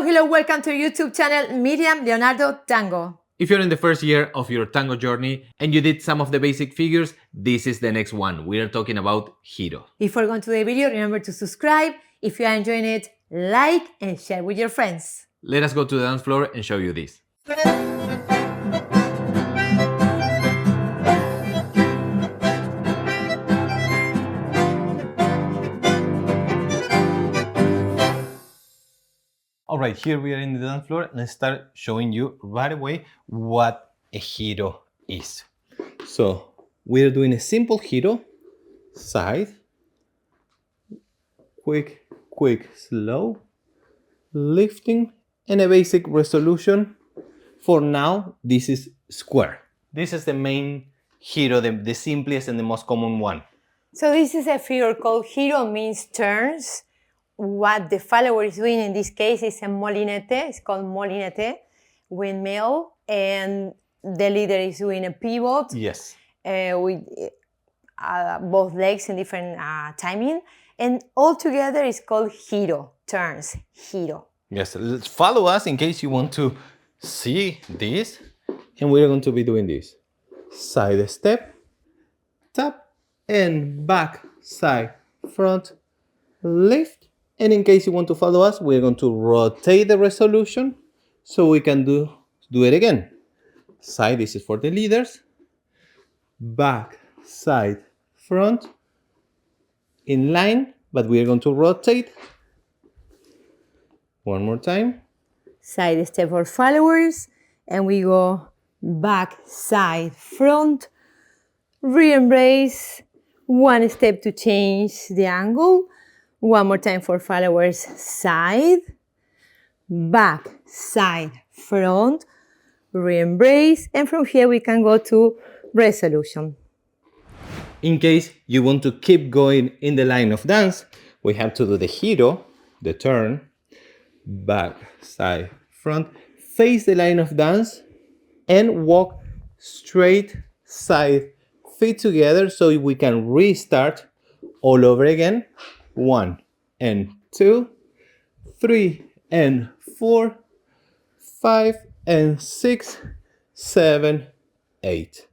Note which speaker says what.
Speaker 1: Hello, welcome to our YouTube channel, Miriam, Leonardo, Tango.
Speaker 2: If you're in the first year of your tango journey and you did some of the basic figures, this is the next one. We are talking about Giro.
Speaker 1: Before going to the video, remember to subscribe. If you are enjoying it, like and share with your friends.
Speaker 2: Let us go to the dance floor and show you this. Alright, here we are in the dance floor and I start showing you right away what a Giro is. So we are doing a simple Giro, side, quick, slow, lifting, and a basic resolution. For now, this is square. This is the main Giro, the simplest and the most common one.
Speaker 1: So this is a figure called Giro, means turns. What the follower is doing in this case is a molinete. It's called molinete, windmill, and the leader is doing a pivot.
Speaker 2: Yes.
Speaker 1: With both legs in different timing, and all together is called Giro, turns, Giro.
Speaker 2: Yes, follow us in case you want to see this, and we're going to be doing this. Side step, tap, and back, side, front, lift. And in case you want to follow us, we're going to rotate the resolution so we can do it again. Side, this is for the leaders. Back, side, front, in line, but we are going to rotate. One more time.
Speaker 1: Side step for followers, and we go back, side, front, re-embrace, one step to change the angle. One more time for followers, side, back, side, front, re-embrace, and from here we can go to resolution.
Speaker 2: In case you want to keep going in the line of dance, we have to do the Giro, the turn, back, side, front, face the line of dance, and walk straight, side, feet together so we can restart all over again. 1 and 2, 3 and 4, 5 and 6, 7, 8.